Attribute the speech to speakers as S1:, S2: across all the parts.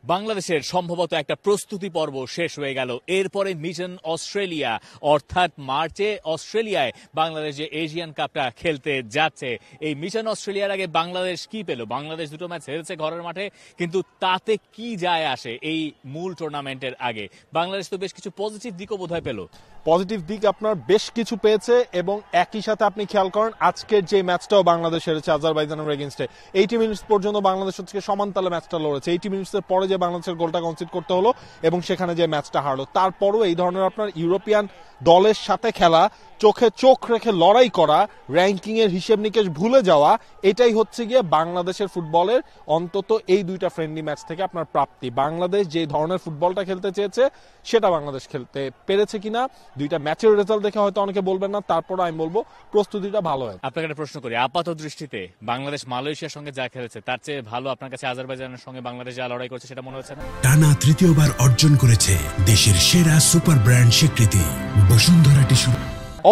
S1: বাংলাদেশের সম্ভবত একটা প্রস্তুতি পর্ব শেষ হয়ে গেল। এরপরে মিশন অস্ট্রেলিয়া, অর্থাৎ মার্চে অস্ট্রেলিয়ায় বাংলাদেশ যে এশিয়ান কাপটা খেলতে যাচ্ছে। এই মিশন অস্ট্রেলিয়ার আগে বাংলাদেশ কি পেল? বাংলাদেশ দুটো ম্যাচ হেরেছে ঘরের মাঠে, কিন্তু তাতে কি যায় আসে এই মূল টুর্নামেন্টের আগে? বাংলাদেশ তো বেশ কিছু পজিটিভ দিকও বোধহয় পেল।
S2: পজিটিভ দিক আপনার বেশ কিছু পেয়েছে, এবং একই সাথে আপনি খেয়াল করেন আজকের যে ম্যাচটাও বাংলাদেশ হেরেছে আজারবাইজানের এগেইনস্টে, 80 মিনিটস পর্যন্ত বাংলাদেশ হচ্ছে সমান তালে ম্যাচটা লড়েছে। 80 মিনিটসের পরে যে বাংলাদেশের গোলটা কনসিড করতে হলো এবং সেখানে যে ম্যাচটা হারলো, তারপরও এই ধরনের আপনার ইউরোপিয়ান দলের সাথে খেলা, চোখে চোখ রেখে লড়াই করা, র্যাঙ্কিং এর হিসেব নিকেশ ভুলে যাওয়া, এটাই হচ্ছে গিয়ে বাংলাদেশের ফুটবলের অন্তত এই দুইটা ফ্রেন্ডলি ম্যাচ থেকে আপনার প্রাপ্তি। বাংলাদেশ যে ধরনের ফুটবলটা খেলতে চেয়েছে সেটা বাংলাদেশ খেলতে পেরেছে কিনা দুইটা ম্যাচের রেজাল্ট দেখে হয়তো অনেকে বলবেন না, তারপরে আমি বলবো প্রস্তুতিটা ভালো হয়।
S1: আপনাকে একটা প্রশ্ন করি, আপাত দৃষ্টিতে বাংলাদেশ মালয়েশিয়ার সঙ্গে যা খেলেছে তার চেয়ে ভালো আপনার কাছে আজারবাইজানের সঙ্গে বাংলাদেশ যা লড়াই করছে সেটা মনে হচ্ছে না?
S3: টানা তৃতীয়বার অর্জন করেছে দেশের সেরা সুপার ব্র্যান্ড স্বীকৃতি বসুন্ধরা টিস্যু।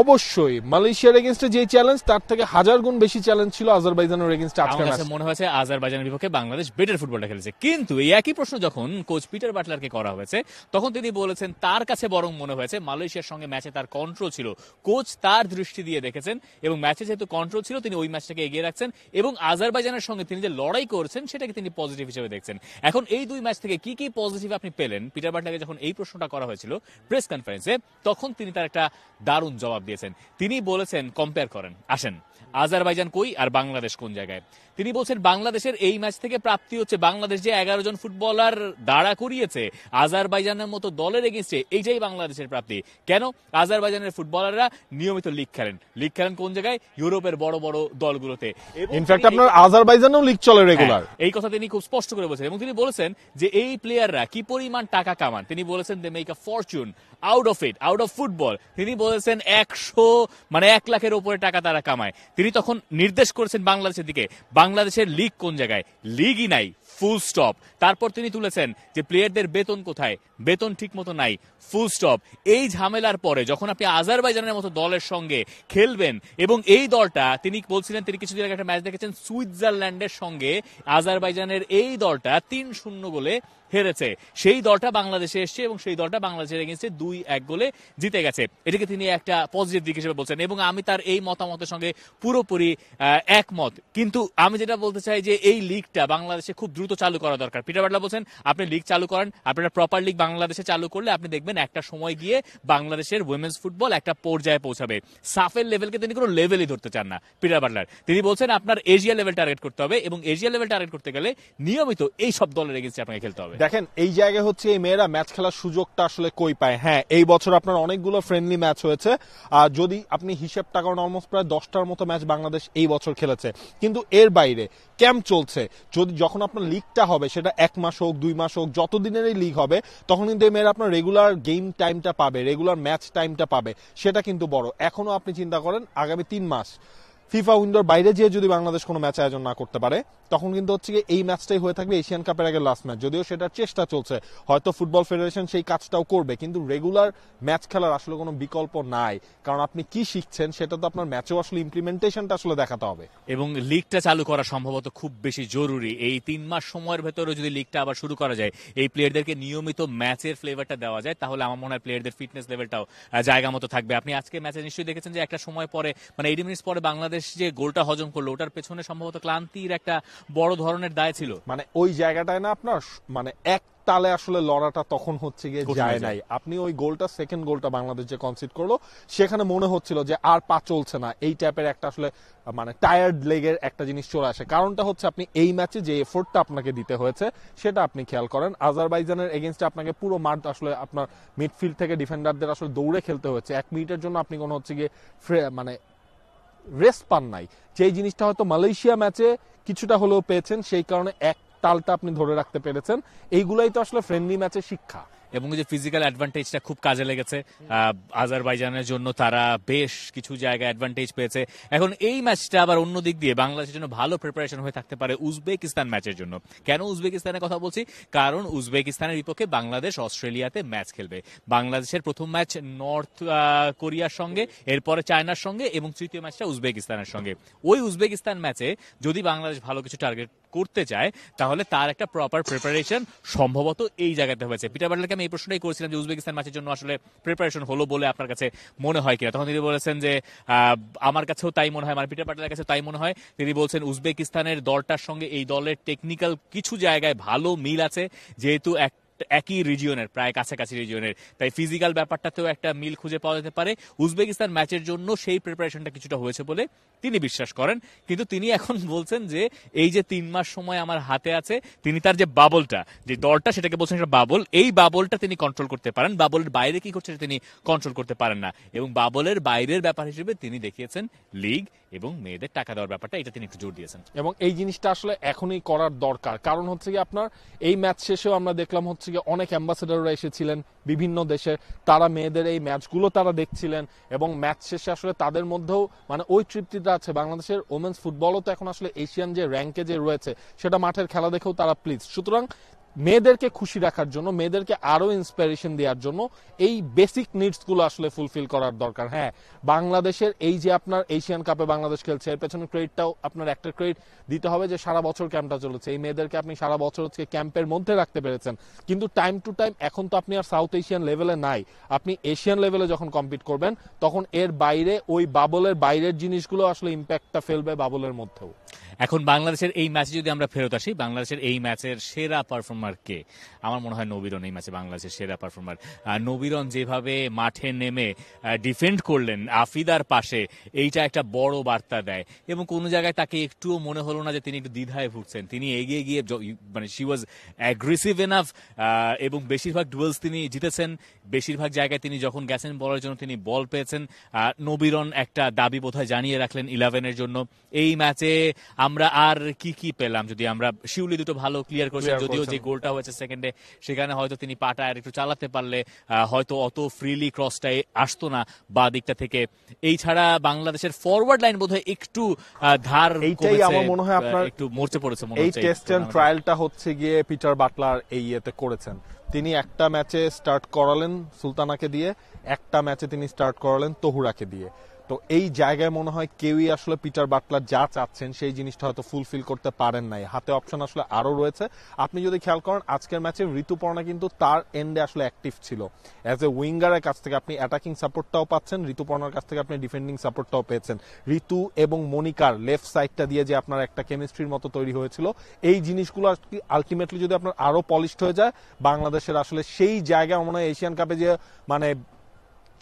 S2: অবশ্যই মালয়েশিয়ার এগেইনস্টে যে চ্যালেঞ্জ তার থেকে হাজার গুণ বেশি চ্যালেঞ্জ ছিল আজারবাইজানের এগেইনস্টে আজকের ম্যাচে।
S1: মনে হয়েছে আজারবাইজানের বিপক্ষে বাংলাদেশ বেটার ফুটবলটা খেলেছে। কিন্তু এই একই প্রশ্ন যখন কোচ পিটার বাটলারকে করা হয়েছে, তখন তিনি বলেছেন তার কাছে বরং মনে হয়েছে মালয়েশিয়ার সঙ্গে ম্যাচে তার কন্ট্রোল ছিল, কোচ তার দৃষ্টি দিয়ে দেখেছেন এবং ম্যাচে যেহেতু কন্ট্রোল ছিল তিনি ওই ম্যাচটাকে এগিয়ে রাখছেন এবং আজারবাইজানের সঙ্গে তিনি যে লড়াই করছেন সেটাকে তিনি পজিটিভ হিসেবে দেখছেন। এখন এই দুই ম্যাচ থেকে কি কি পজিটিভ আপনি পেলেন? পিটার বাটলারকে যখন এই প্রশ্নটা করা হয়েছিল প্রেস কনফারেন্সে, তখন তিনি তার একটা দারুণ জবাব দিয়েছেন। তিনি বলেছেন কম্পেয়ার করেন, আসেন আজারবাইজান কই আর বাংলাদেশ কোন জায়গায়। তিনি বলছেন বাংলাদেশের এই ম্যাচ থেকে প্রাপ্তি হচ্ছে বাংলাদেশ যে 11 জন ফুটবলার দাঁড়া করিয়েছে আজারবাইজানের মতো দলের এগেইনস্টে, এইটাই বাংলাদেশের প্রাপ্তি। কেন? আজারবাইজানের ফুটবলাররা নিয়মিত লিগ খেলেন কোন জায়গায়? ইউরোপের বড় বড় দলগুলোতে।
S2: ইনফ্যাক্ট আপনার আজারবাইজানেও লিগ চলে রেগুলার,
S1: এই কথা তিনি খুব স্পষ্ট করে বলেছেন। এবং তিনি বলেছেন যে এই প্লেয়াররা কি পরিমাণ টাকা কামান। তিনি বলেছেন they make a fortune out of football. তিনি বলেছেন 1 লাখের উপরে টাকা তারা কামায়। তিনি তখন নির্দেশ করেছেন বাংলাদেশের দিকে, বাংলাদেশের লিগ কোন জায়গায়? লিগই নাই, ফুল স্টপ। তারপর তিনি তুলেছেন যে প্লেয়ারদের বেতন কোথায়? বেতন ঠিক মতো নাই, ফুল স্টপ। এই ঝামেলার পরে যখন আপনি আজারবাইজানের মতো দলের সঙ্গে খেলবেন, এবং এই দলটা তিনি বলছিলেন, তিনি কিছুদিন আগে একটা ম্যাচ দেখেছেন সুইজারল্যান্ডের সঙ্গে, আজারবাইজানের এই দলটা 3-0 গোলে হেরেছে। সেই দলটা বাংলাদেশে এসছে এবং সেই দলটা বাংলাদেশের এগেইনস্টে 2-1 গোলে জিতে গেছে। এটাকে তিনি একটা পজিটিভ দিক হিসেবে বলছেন এবং আমি তার এই মতামতের সঙ্গে পুরোপুরি একমত। কিন্তু আমি যেটা বলতে চাই যে এই লিগটা বাংলাদেশে খুব দ্রুত চালু করা দরকার। পিটার বাটলার বলছেন আপনি লিগ চালু করেন, আপনারা প্রপার লিগ বাংলাদেশে চালু করলে আপনি দেখবেন একটা সময় গিয়ে বাংলাদেশের উইমেন্স ফুটবল একটা পর্যায়ে পৌঁছাবে। সাফের লেভেলকে তিনি কোনো লেভেলই ধরতে চান না পিটার বাটলার। তিনি বলছেন আপনার এশিয়া লেভেল টার্গেট করতে হবে এবং এশিয়া লেভেল টার্গেট করতে গেলে নিয়মিত এই সব দলের এগেইনস্টে আপনাকে খেলতে হবে।
S2: দেখেন এই জায়গায় হচ্ছে এই মেয়েরা ম্যাচ খেলার সুযোগটা আসলে কই পায়। হ্যাঁ, এই বছর আপনার অনেকগুলো ফ্রেন্ডলি ম্যাচ হয়েছে, আর যদি আপনি হিসেবটা করেন অলমোস্ট প্রায় 10টার মতো ম্যাচ বাংলাদেশ এই বছর খেলেছে। কিন্তু এর বাইরে ক্যাম্প চলছে, যখন আপনার লিগটা হবে সেটা 1 মাস হোক 2 মাস হোক, যতদিনেরই লিগ হবে, তখন কিন্তু এই মেয়েরা আপনার রেগুলার গেম টাইমটা পাবে, রেগুলার ম্যাচ টাইমটা পাবে, সেটা কিন্তু বড়। এখনো আপনি চিন্তা করেন আগামী 3 মাস ফিফা উইন্ডোর বাইরে যে যদি বাংলাদেশ কোনো ম্যাচ আয়োজন না করতে পারে, তখন কিন্তু হচ্ছে এই ম্যাচটাই হয়ে থাকবে এশিয়ান কাপের আগে লাস্ট ম্যাচ। যদিও সেটার চেষ্টা চলছে, হয়তো ফুটবল ফেডারেশন সেই কাজটাও করবে, কিন্তু রেগুলার ম্যাচ খেলার আসলে কোনো বিকল্প নাই। কারণ আপনি কি শিখছেন সেটা তো আপনার ম্যাচেও আসলে ইমপ্লিমেন্টেশনটা আসলে দেখাতে হবে।
S1: এবং লিগটা চালু করা সম্ভবত খুব বেশি জরুরি। এই 3 মাস সময়ের ভেতরে যদি লিগটা আবার শুরু করা যায়, এই প্লেয়ারদেরকে নিয়মিত ম্যাচের ফ্লেভারটা দেওয়া যায়, তাহলে আমার মনে হয় প্লেয়ারদের ফিটনেস লেভেলটাও জায়গা মতো থাকবে। আপনি আজকে ম্যাচে নিশ্চয়ই দেখেছেন যে একটা সময় পরে 80 মিনিট পরে বাংলাদেশ যে গোলটা হজম করলো, ওটার পেছনে সম্ভবত ক্লান্তির একটা বড় ধরনের দায় ছিল।
S2: ওই জায়গাটায় না আপনার এক তালে আসলে লড়াটা তখন হচ্ছে গিয়ে যায় নাই। আপনি ওই গোলটা, সেকেন্ড গোলটা বাংলাদেশ যে কনসিড করলো, সেখানে মনে হচ্ছিল যে আর পা চলছে না, এই টাইপের একটা আসলে টায়ার্ড লেগের একটা জিনিস চলে আসে। কারণটা হচ্ছে আপনি এই ম্যাচে যে এফোর্টটা আপনাকে দিতে হয়েছে সেটা আপনি খেয়াল করেন। আজারবাইজানের এগেইনস্টে আপনাকে পুরো মাঠ আসলে আপনার মিডফিল্ড থেকে ডিফেন্ডারদের আসলে দৌড়ে খেলতে হয়েছে। 1 মিনিটের জন্য আপনি কোনো হচ্ছে গিয়ে রেস্ট পান নাই। যেই জিনিসটা হয়তো মালয়েশিয়া ম্যাচে কিছুটা হলেও পেয়েছেন, সেই কারণে এক তালটা আপনি ধরে রাখতে পেরেছেন। এইগুলাই তো আসলে ফ্রেন্ডলি ম্যাচের শিক্ষা।
S1: এবং যে ফিজিক্যাল অ্যাডভান্টেজটা খুব কাজে লেগেছে আজারবাইজানের জন্য, তারা বেশ কিছু জায়গায় অ্যাডভান্টেজ পেয়েছে। এখন এই ম্যাচটা আবার অন্য দিক দিয়ে বাংলাদেশের জন্য ভালো প্রিপারেশন হয়ে থাকতে পারে উজবেকিস্তান ম্যাচের জন্য। কেন উজবেকিস্তানের কথা বলছি? কারণ উজবেকিস্তানের বিপক্ষে বাংলাদেশ অস্ট্রেলিয়াতে ম্যাচ খেলবে। বাংলাদেশের প্রথম ম্যাচ নর্থ কোরিয়ার সঙ্গে, এরপরে চায়নার সঙ্গে এবং তৃতীয় ম্যাচটা উজবেকিস্তানের সঙ্গে। ওই উজবেকিস্তান ম্যাচে যদি বাংলাদেশ ভালো কিছু টার্গেট করতে যায় তাহলে তার একটা প্রপার প্রিপারেশন সম্ভবত এই জায়গাতে হয়েছে। পিটার বাটলারকে আমি এই প্রশ্নটাই করেছিলাম যে উজবেকিস্তান ম্যাচের জন্য আসলে প্রিপারেশন হলো বলে আপনার কাছে মনে হয় কিনা, তখন তিনি বলেছেন যে আমার কাছেও তাই মনে হয়, মানে পিটার বাটলারের কাছে তাই মনে হয়। তিনি বলছেন উজবেকিস্তানের দলটার সঙ্গে এই দলের টেকনিক্যাল কিছু জায়গায় ভালো মিল আছে, যেহেতু একই রিজিয়নের, প্রায় কাছাকাছি রিজিয়নের, তাই ফিজিক্যাল ব্যাপারটাতেও একটা মিল খুঁজে পাওয়া যেতে পারে। উজবেকিস্তান ম্যাচের জন্য সেই প্রিপারেশনটা কিছুটা হয়েছে বলে তিনি বিশ্বাস করেন। কিন্তু তিনি এখন বলছেন যে এই যে 3 মাস সময় আমার হাতে আছে, তিনি তার যে বাবলটা, যে দলটা, সেটাকে বলছেন একটা বাবল, এই বাবলটা তিনি কন্ট্রোল করতে পারেন। বাবলের বাইরে কি করছে তিনি কন্ট্রোল করতে পারেন না, এবং বাবলের বাইরের ব্যাপার হিসেবে তিনি দেখিয়েছেন লিগ এবং মেয়েদের টাকা দেওয়ার ব্যাপারটা, এটা তিনি একটু জোর দিয়েছেন।
S2: এবং এই জিনিসটা আসলে এখনই করার দরকার, কারণ হচ্ছে কি আপনার এই ম্যাচ শেষেও আমরা দেখলাম হচ্ছে কি অনেক অ্যাম্বাসেডাররা এসেছিলেন বিভিন্ন দেশের, তারা মেয়েদের এই ম্যাচগুলো তারা দেখছিলেন, এবং ম্যাচ শেষে আসলে তাদের মধ্যেও মানে ওই তৃপ্তিটা আছে। বাংলাদেশের ওমেন্স ফুটবলও তো এখন আসলে এশিয়ান যে র্যাঙ্কে যে রয়েছে সেটা মাঠের খেলা দেখেও তারা প্লিজ। সুতরাং মেয়েদেরকে খুশি রাখার জন্য, মেয়েদেরকে আরো ইন্সপিরেশন দেওয়ার জন্য এই বেসিক নিডস গুলো আসলে ফুলফিল করার দরকার। হ্যাঁ, বাংলাদেশের এই যে আপনার এশিয়ান কাপে বাংলাদেশ খেলছে, এর পেছনে ক্রেডিটটাও আপনার একটা ক্রেডিট দিতে হবে যে সারা বছর ক্যাম্পটা চলেছে, এই মেয়েদেরকে আপনি সারা বছর হচ্ছে ক্যাম্পের মধ্যে রাখতে পেরেছেন। কিন্তু টাইম টু টাইম এখন তো আপনি আর সাউথ এশিয়ান লেভেলে নাই, আপনি এশিয়ান লেভেলে যখন কম্পিট করবেন তখন এর বাইরে ওই বাবলের বাইরের জিনিসগুলো আসলে ইম্প্যাক্টটা ফেলবে বাবলের মধ্যেও।
S1: এখন বাংলাদেশের এই ম্যাচে যদি আমরা ফেরত আসি, বাংলাদেশের এই ম্যাচের সেরা পারফর্মার কে? আমার মনে হয় নবীরন এই ম্যাচে বাংলাদেশের সেরা পারফর্মার। নবীরন যেভাবে মাঠে নেমে ডিফেন্ড করলেন আফিদার পাশে, এইটা একটা বড় বার্তা দেয়, এবং কোনো জায়গায় তাকে একটুও মনে হলো না যে তিনি একটু দ্বিধায় ভুগছেন। তিনি এগিয়ে গিয়ে মানে শি ওয়াজ অ্যাগ্রেসিভ এনাফ, এবং বেশিরভাগ ডুয়েলস তিনি জিতেছেন। বেশিরভাগ জায়গায় তিনি যখন গেছেন বলার জন্য তিনি বল পেয়েছেন। নবীরন একটা দাবি বোধহয় জানিয়ে রাখলেন 11-এর জন্য। এই ম্যাচে আমরা আর কি পেলাম, যদি আমরা শিউলি দুটো ভালো ক্লিয়ার করেছেন, যদিও যে গোলটা হয়েছে সেকেন্ডে সেখানে হয়তো তিনি পাটা আর একটু চালাতে পারলে হয়তো অত ফ্রিলি ক্রসটাই আসতো না বা দিকটা থেকে। এই ছাড়া বাংলাদেশের ফরওয়ার্ড লাইন বোধহয় একটু ধার
S2: এইটাই আমার মনে হয় আপনার
S1: একটু মরচে পড়েছে মনে
S2: এই
S1: হচ্ছে।
S2: টেস্ট এন্ড ট্রায়ালটা হচ্ছে গিয়ে পিটার বাটলার এই ইয়েতে করেছেন। তিনি একটা ম্যাচে স্টার্ট করালেন সুলতানাকে দিয়ে, একটা ম্যাচে তিনি স্টার্ট করালেন তহুরাকে দিয়ে। তো এই জায়গায় মনে হয় কেউই আসলে পিটার বাটলার যা চাচ্ছেন সেই জিনিসটা হয়তো ফুলফিল করতে পারেন নাই। হাতে অপশন আসলে আরো রয়েছে। আপনি যদি খেয়াল করেন আজকের ম্যাচে ঋতুপর্ণা কিন্তু তার এন্ডে আসলে অ্যাক্টিভ ছিল অ্যাজ এ উইঙ্গারের কাছ থেকে। আপনি অ্যাটাকিং সাপোর্টটাও পাচ্ছেন, ঋতুপর্ণার কাছ থেকে আপনি ডিফেন্ডিং সাপোর্টটাও পেয়েছেন। ঋতু এবং মনিকার লেফট সাইডটা দিয়ে যে আপনার একটা কেমিস্ট্রির মতো তৈরি হয়েছিল, এই জিনিসগুলো আলটিমেটলি যদি আপনার আরো পলিশড হয়ে যায়, বাংলাদেশের আসলে সেই জায়গায় মনে হয় এশিয়ান কাপে যে মানে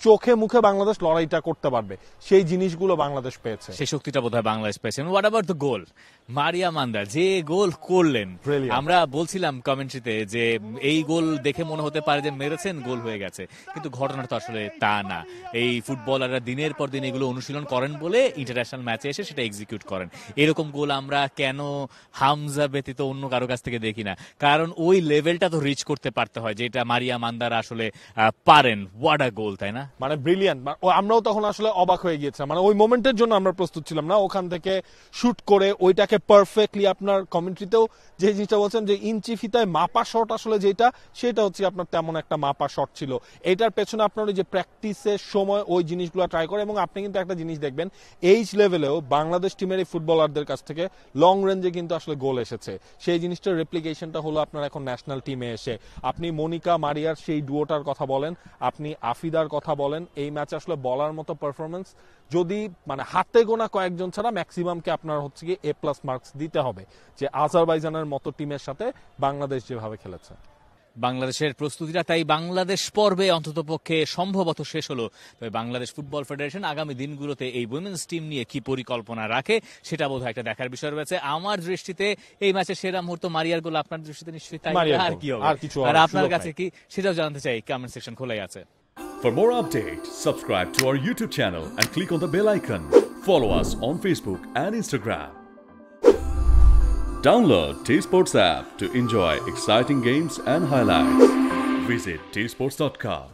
S2: চোখে মুখে বাংলাদেশ লড়াইটা করতে পারবে, সেই জিনিসগুলো বাংলাদেশ পেয়েছে,
S1: সেই শক্তিটা বোধহয় বাংলাদেশ পেয়েছে। হোয়াট অ্যাবাউট দ্য গোল? মারিয়া মান্দা যে গোল করলেন, আমরা বলছিলাম কমেন্ট্রিতে যে এই গোল দেখে মনে হতে পারে যে মেরেছেন, গোল হয়ে গেছে, কিন্তু ঘটনাটা তো আসলে তা না। এই ফুটবলাররা দিনের পর দিন এগুলো অনুশীলন করেন বলে ইন্টারন্যাশনাল ম্যাচে এসে সেটা এক্সিকিউট করেন। এরকম গোল আমরা কেন হামজা ব্যতীত অন্য কারো কাছ থেকে দেখি না? কারণ ওই লেভেলটা তো রিচ করতে পারতে হয়, যেটা মারিয়া মান্দারা আসলে পারেন। হোয়াট আ গোল, তাই না?
S2: মানে ব্রিলিয়ান্ট। আমরাও তখন আসলে অবাক হয়ে গিয়েছিলাম, মানে ওই মোমেন্টের জন্য আমরা প্রস্তুত ছিলাম না। ওখান থেকে শুট করে ওইটাকে পারফেক্টলি, আপনার কমেন্ট্রিতেও যে জিনিসটা বলছেন যে ইঞ্চি ফিতায় মাপা শট, আসলে যেটা সেটা হচ্ছে আপনার তেমন একটা মাপা শট ছিল। এটার পেছনে আপনার ওই যে প্র্যাকটিসের সময় ওই জিনিসগুলো ট্রাই করে, এবং আপনি কিন্তু একটা জিনিস দেখবেন এইচ লেভেলেও বাংলাদেশ টিমের এই ফুটবলারদের কাছ থেকে লং রেঞ্জে কিন্তু আসলে গোল এসেছে। সেই জিনিসটার রেপ্লিকেশনটা হলো আপনার এখন ন্যাশনাল টিমে এসে। আপনি মনিকা মারিয়ার সেই ডুয়োটার কথা বলেন, আপনি আফিদার কথা বলেন, এই ম্যাচে আসলে বলার মতো পারফরমেন্স যদি মানে হাতে গোনা কয়েকজন ছাড়া ম্যাক্সিমামকে আপনার হচ্ছে কি A+ মার্কস দিতে হবে, যে আজারবাইজানের মতো টিমের সাথে বাংলাদেশ যেভাবে খেলেছে।
S1: বাংলাদেশের প্রস্তুতিটা তাই বাংলাদেশ পর্বে অন্ততপক্ষে সম্ভবত শেষ হলো। তবে বাংলাদেশ ফুটবল ফেডারেশন আগামী দিনগুলোতে এই উইমেন্স টিম নিয়ে কি পরিকল্পনা রাখে সেটা বোধহয় একটা দেখার বিষয় রয়েছে। আমার দৃষ্টিতে এই ম্যাচের সেরা মুহূর্ত মারিয়ার গোল, আপনার দৃষ্টিতে নিশ্চয়ই তাই। আর কি হবে, আর আপনার কাছে কি সেটাও জানতে চাই। কমেন্ট সেকশন খোলাই আছে।
S4: For more updates, subscribe to our YouTube channel and click on the bell icon. Follow us on Facebook and Instagram. Download T-Sports app to enjoy exciting games and highlights. Visit tsports.com.